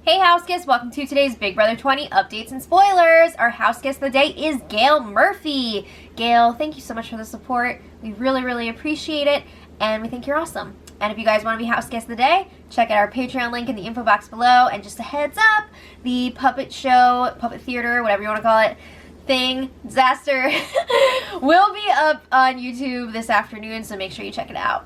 Hey Houseguest, welcome to today's Big Brother 20 updates and spoilers. Our Houseguest of the day is Gail Murphy. Gail, thank you so much for the support. We really appreciate it, and we think you're awesome. And if you guys want to be Houseguest of the day, check out our Patreon link in the info box below. And just a heads up, the puppet show, puppet theater, whatever you want to call it, thing, disaster, will be up on YouTube this afternoon, so make sure you check it out.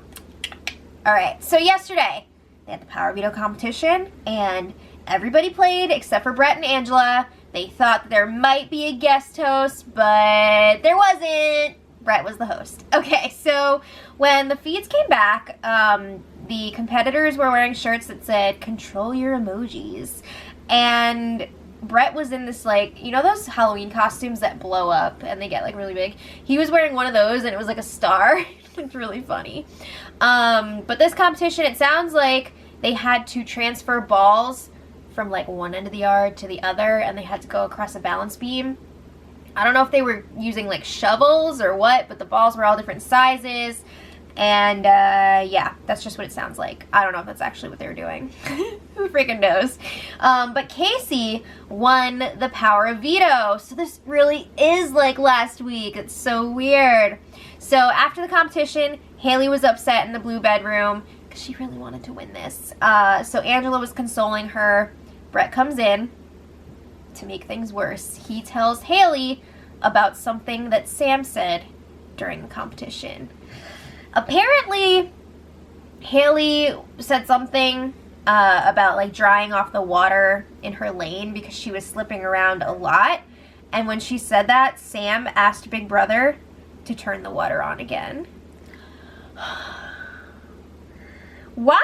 Alright, so yesterday, they had the Power Veto competition, and everybody played except for Brett and Angela. They thought that there might be a guest host, but there wasn't. Brett was the host. Okay, so when the feeds came back, the competitors were wearing shirts that said, "Control your emojis." And Brett was in this, like, you know those Halloween costumes that blow up and they get, like, really big? He was wearing one of those and it was like a star. It's really funny. But this competition, it sounds like they had to transfer balls from, like, one end of the yard to the other, and they had to go across a balance beam. I don't know if they were using, like, shovels or what, but the balls were all different sizes. And, yeah, that's just what it sounds like. I don't know if that's actually what they were doing. Who freaking knows? But Casey won the Power of Veto. So this really is like last week. It's so weird. So after the competition, Haley was upset in the blue bedroom because she really wanted to win this. So Angela was consoling her. Brett comes in to make things worse. He tells Haley about something that Sam said during the competition. Apparently, Haley said something about, like, drying off the water in her lane because she was slipping around a lot. And when she said that, Sam asked Big Brother to turn the water on again. What?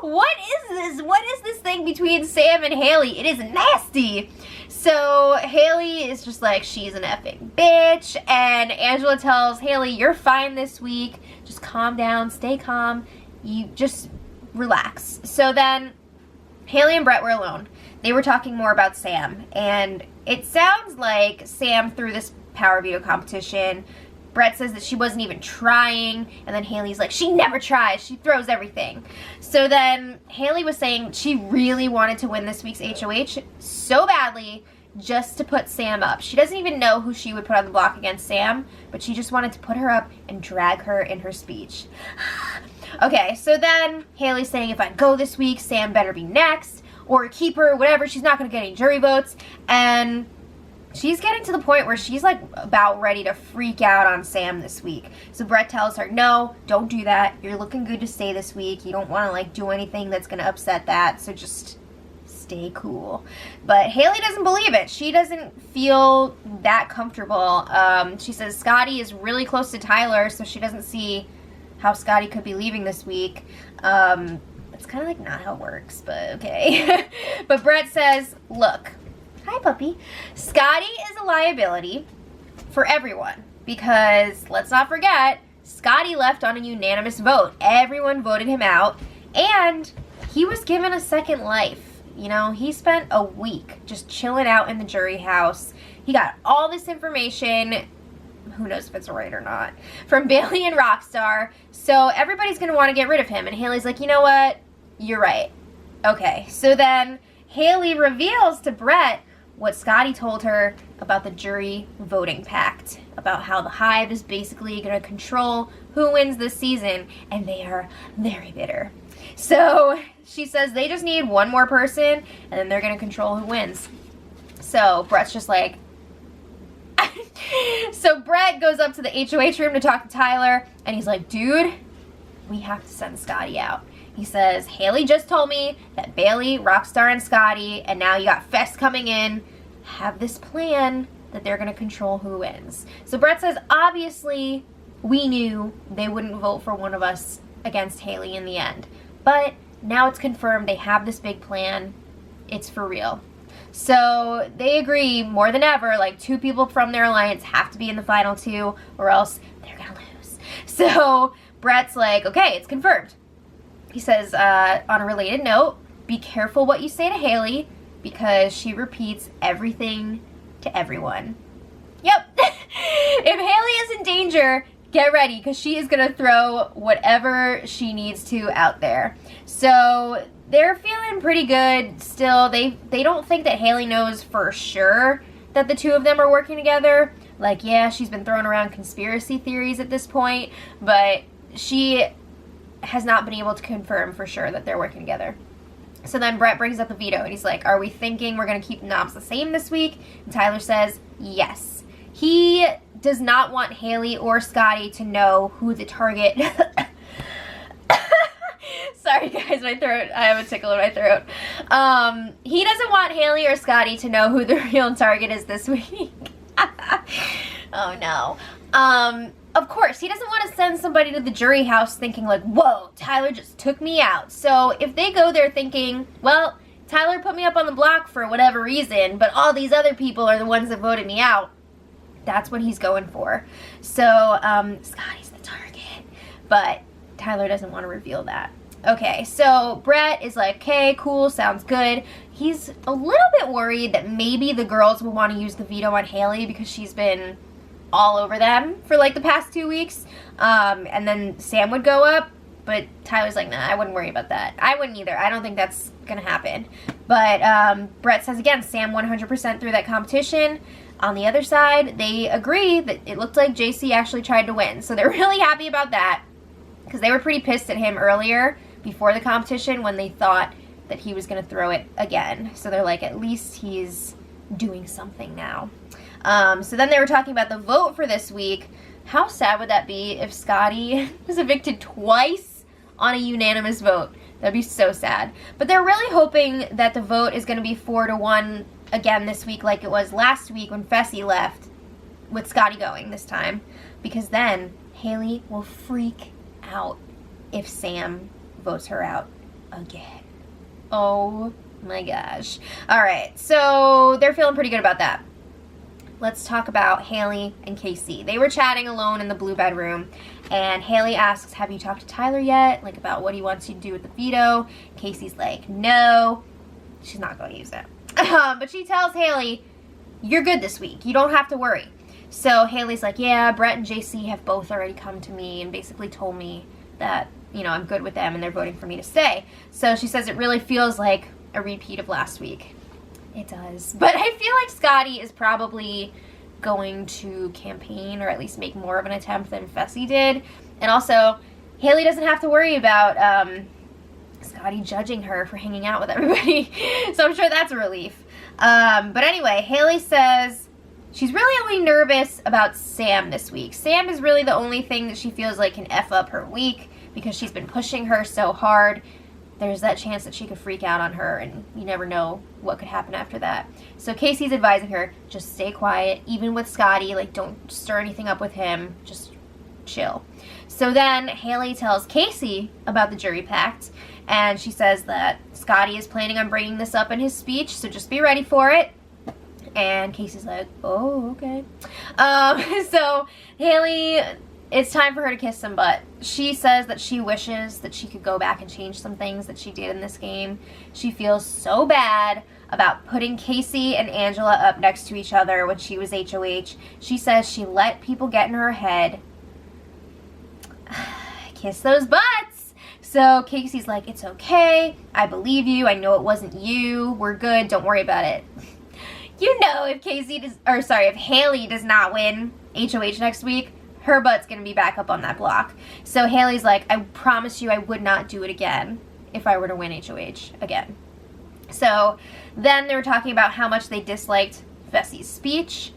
What is this? What is this thing between Sam and Haley? It is nasty. So Haley is just like, she's an effing bitch, and Angela tells Haley, you're fine this week, just calm down, stay calm, you just relax. So then Haley and Brett were alone. They were talking more about Sam, and it sounds like Sam threw this Power Veto competition. Brett says that she wasn't even trying, and then Haley's like, she never tries, she throws everything. So then Haley was saying she really wanted to win this week's HOH so badly just to put Sam up. She doesn't even know who she would put on the block against Sam, but she just wanted to put her up and drag her in her speech. Okay, so then Haley's saying if I go this week, Sam better be next, or keep her, whatever, she's not going to get any jury votes, and she's getting to the point where she's, like, about ready to freak out on Sam this week. So Brett tells her, no, don't do that. You're looking good to stay this week. You don't want to, like, do anything that's going to upset that. So just stay cool. But Haley doesn't believe it. She doesn't feel that comfortable. She says Scotty is really close to Tyler, so she doesn't see how Scotty could be leaving this week. It's kind of, like, not how it works, but okay. But Brett says, look, hi, puppy. Scotty is a liability for everyone because, let's not forget, Scotty left on a unanimous vote. Everyone voted him out, and he was given a second life. You know, he spent a week just chilling out in the jury house. He got all this information, who knows if it's right or not, from Bailey and Rockstar, so everybody's going to want to get rid of him. And Haley's like, you know what? You're right. Okay, so then Haley reveals to Brett what Scotty told her about the jury voting pact, about how the Hive is basically going to control who wins this season, and they are very bitter. So she says they just need one more person, and then they're going to control who wins. So Brett's just like... So Brett goes up to the HOH room to talk to Tyler, and he's like, dude, we have to send Scotty out. He says, Haley just told me that Bailey, Rockstar, and Scotty, and now you got Fess coming in, have this plan that they're going to control who wins. So Brett says, obviously, we knew they wouldn't vote for one of us against Haley in the end. But now it's confirmed they have this big plan. It's for real. So they agree more than ever, like, 2 people from their alliance have to be in the final 2 or else they're going to lose. So Brett's like, okay, it's confirmed. He says, on a related note, be careful what you say to Haley because she repeats everything to everyone. Yep. If Haley is in danger, get ready, because she is going to throw whatever she needs to out there. So they're feeling pretty good still. They don't think that Haley knows for sure that the two of them are working together. Like, yeah, she's been throwing around conspiracy theories at this point, but she has not been able to confirm for sure that they're working together. So then Brett brings up the veto, and he's like, are we thinking we're going to keep the knobs the same this week? And Tyler says, yes. He does not want Haley or Scotty to know who the target... Sorry guys, my throat, I have a tickle in my throat. He doesn't want Haley or Scotty to know who the real target is this week. Oh no. Of course, he doesn't want to send somebody to the jury house thinking like, whoa, Tyler just took me out. So if they go there thinking, well, Tyler put me up on the block for whatever reason, but all these other people are the ones that voted me out, that's what he's going for. So Scotty's the target, but Tyler doesn't want to reveal that. Okay, so Brett is like, okay, cool, sounds good. He's a little bit worried that maybe the girls will want to use the veto on Haley because she's been all over them for like the past 2 weeks. And then Sam would go up, but Tyler's like, nah, I wouldn't worry about that. I wouldn't either. I don't think that's gonna happen. But Brett says again, Sam 100% through that competition. On the other side, they agree that it looked like JC actually tried to win. So they're really happy about that because they were pretty pissed at him earlier before the competition when they thought that he was gonna throw it again. So they're like, at least he's doing something now. So then they were talking about the vote for this week. How sad would that be if Scotty was evicted twice on a unanimous vote? That'd be so sad. But they're really hoping that the vote is going to be 4-1 again this week like it was last week when Fessie left, with Scotty going this time. Because then Haley will freak out if Sam votes her out again. Oh my gosh. Alright, so they're feeling pretty good about that. Let's talk about Haley and Casey. They were chatting alone in the blue bedroom, and Haley asks, have you talked to Tyler yet? Like, about what he wants you to do with the veto. Casey's like, no. She's not going to use it. But she tells Haley, you're good this week. You don't have to worry. So Haley's like, yeah, Brett and JC have both already come to me and basically told me that, you know, I'm good with them and they're voting for me to stay. So she says it really feels like a repeat of last week. It does. But I feel like Scotty is probably going to campaign, or at least make more of an attempt than Fessie did. And also, Haley doesn't have to worry about Scotty judging her for hanging out with everybody. So I'm sure that's a relief. But anyway, Haley says she's really only nervous about Sam this week. Sam is really the only thing that she feels like can F up her week because she's been pushing her so hard. There's that chance that she could freak out on her, and you never know what could happen after that. So Casey's advising her, just stay quiet, even with Scotty, like don't stir anything up with him, just chill. So then Haley tells Casey about the jury pact, and she says that Scotty is planning on bringing this up in his speech, so just be ready for it. And Casey's like, oh, okay. So Haley, it's time for her to kiss some butt. She says that she wishes that she could go back and change some things that she did in this game. She feels so bad about putting Casey and Angela up next to each other when she was HOH. She says she let people get in her head. Kiss those butts. So Casey's like, it's okay. I believe you. I know it wasn't you. We're good. Don't worry about it. You know, if if Haley does not win HOH next week, her butt's gonna be back up on that block. So Haley's like, I promise you I would not do it again if I were to win HOH again. So then they were talking about how much they disliked Fessie's speech,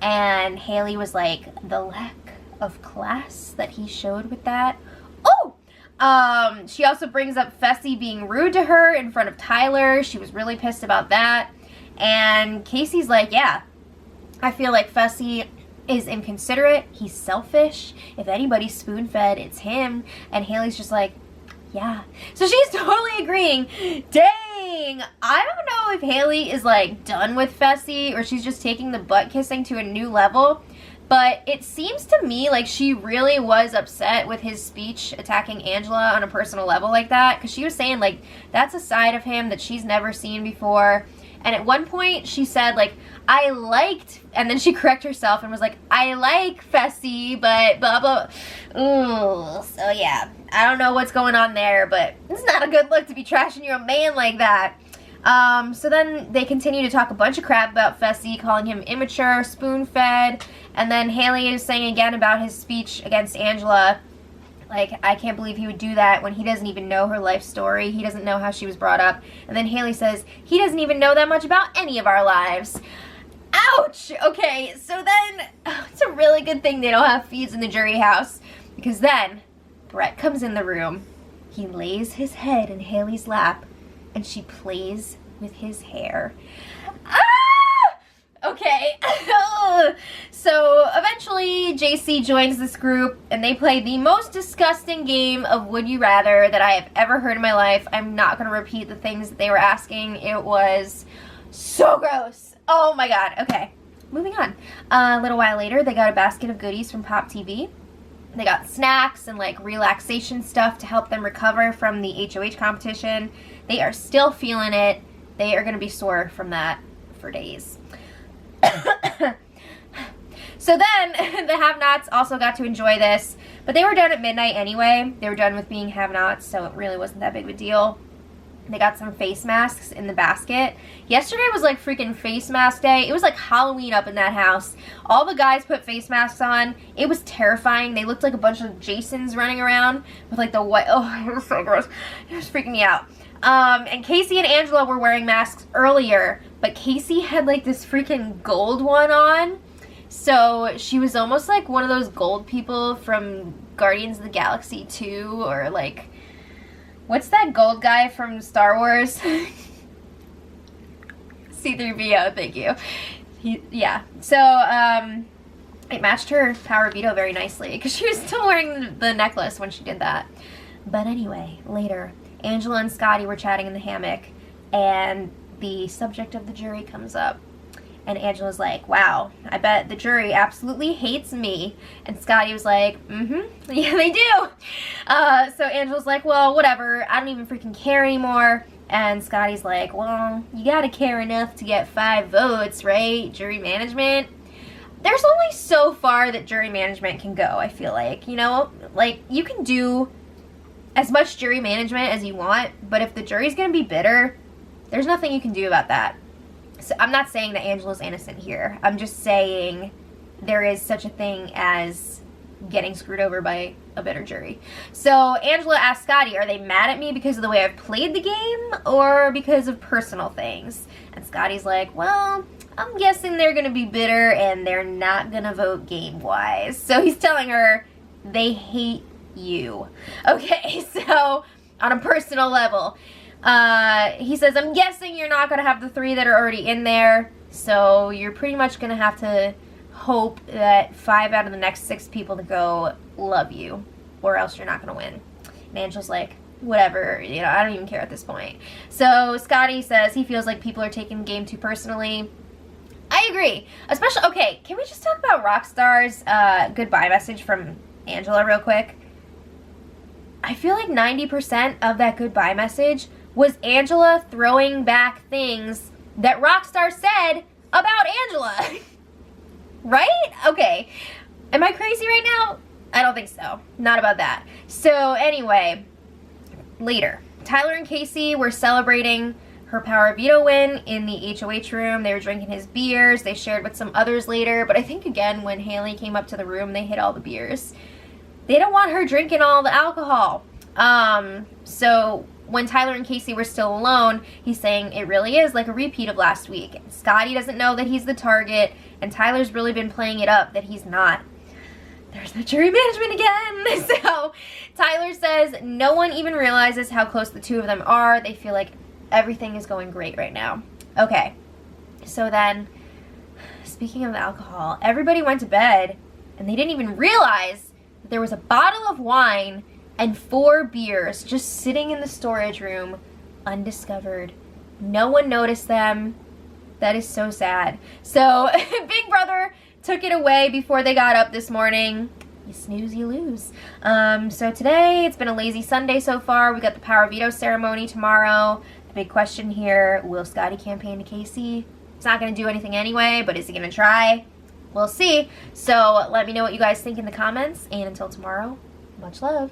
and Haley was like, the lack of class that he showed with that. Oh! She also brings up Fessie being rude to her in front of Tyler. She was really pissed about that. And Casey's like, yeah, I feel like Fessie is inconsiderate, he's selfish, if anybody's spoon-fed, it's him. And Haley's just like, yeah. So she's totally agreeing. Dang! I don't know if Haley is like done with Fessie or she's just taking the butt kissing to a new level. But it seems to me like she really was upset with his speech attacking Angela on a personal level like that, because she was saying, like, that's a side of him that she's never seen before. And at one point she said, like, I liked, and then she corrected herself and was like, I like Fessie, but blah, blah. Ooh, so yeah, I don't know what's going on there, but it's not a good look to be trashing your man like that. So then they continue to talk a bunch of crap about Fessie, calling him immature, spoon-fed, and then Haley is saying again about his speech against Angela, like, I can't believe he would do that when he doesn't even know her life story. He doesn't know how she was brought up. And then Haley says, he doesn't even know that much about any of our lives. Ouch! Okay, so then, it's a really good thing they don't have feeds in the jury house, because then Brett comes in the room. He lays his head in Haley's lap, and she plays with his hair. Ah! Okay. So eventually JC joins this group and they play the most disgusting game of Would You Rather that I have ever heard in my life. I'm not going to repeat the things that they were asking. It was so gross. Oh my god. Okay. Moving on. A little while later they got a basket of goodies from Pop TV. They got snacks and like relaxation stuff to help them recover from the HOH competition. They are still feeling it. They are going to be sore from that for days. So then the have-nots also got to enjoy this, but they were done at midnight anyway. They were done with being have-nots, so it really wasn't that big of a deal. They got some face masks in the basket. Yesterday was like freaking face mask day. It was like Halloween up in that house. All the guys put face masks on. It was terrifying. They looked like a bunch of Jasons running around with like the white, oh, it was so gross. It was freaking me out. And Casey and Angela were wearing masks earlier, but Casey had like this freaking gold one on. So she was almost like one of those gold people from Guardians of the Galaxy 2, or like, what's that gold guy from Star Wars? C-3PO, thank you. Yeah, so it matched her power veto very nicely because she was still wearing the necklace when she did that. But anyway, later, Angela and Scotty were chatting in the hammock, and the subject of the jury comes up. And Angela's like, wow, I bet the jury absolutely hates me. And Scotty was like, yeah, they do. So Angela's like, well, whatever. I don't even freaking care anymore. And Scotty's like, well, you gotta care enough to get 5 votes, right? Jury management. There's only so far that jury management can go, I feel like. You know, like, you can do as much jury management as you want, but if the jury's gonna be bitter, there's nothing you can do about that. So I'm not saying that Angela's innocent here. I'm just saying there is such a thing as getting screwed over by a bitter jury. So Angela asked Scotty, are they mad at me because of the way I've played the game or because of personal things? And Scotty's like, well, I'm guessing they're going to be bitter and they're not going to vote game-wise. So he's telling her they hate you. Okay, so on a personal level, he says, I'm guessing you're not going to have the 3 that are already in there, so you're pretty much going to have to hope that 5 out of the next 6 people to go love you, or else you're not going to win. And Angela's like, whatever, you know, I don't even care at this point. So Scotty says he feels like people are taking the game too personally. I agree. Especially, okay, can we just talk about Rockstar's goodbye message from Angela real quick? I feel like 90% of that goodbye message was Angela throwing back things that Rockstar said about Angela. Right? Okay. Am I crazy right now? I don't think so. Not about that. So anyway, later, Tyler and Casey were celebrating her power veto win in the HOH room. They were drinking his beers. They shared with some others later, but I think again when Haley came up to the room, they hid all the beers. They don't want her drinking all the alcohol. So when Tyler and Casey were still alone, he's saying it really is like a repeat of last week. Scotty doesn't know that he's the target, and Tyler's really been playing it up that he's not. There's the jury management again. So Tyler says no one even realizes how close the 2 of them are. They feel like everything is going great right now. Okay, so then, speaking of alcohol, everybody went to bed, and they didn't even realize that there was a bottle of wine and 4 beers just sitting in the storage room, undiscovered. No one noticed them. That is so sad. So Big Brother took it away before they got up this morning. You snooze, you lose. So today, it's been a lazy Sunday so far. We got the Power Veto ceremony tomorrow. The big question here, will Scotty campaign to Casey? It's not going to do anything anyway, but is he going to try? We'll see. So let me know what you guys think in the comments. And until tomorrow, much love.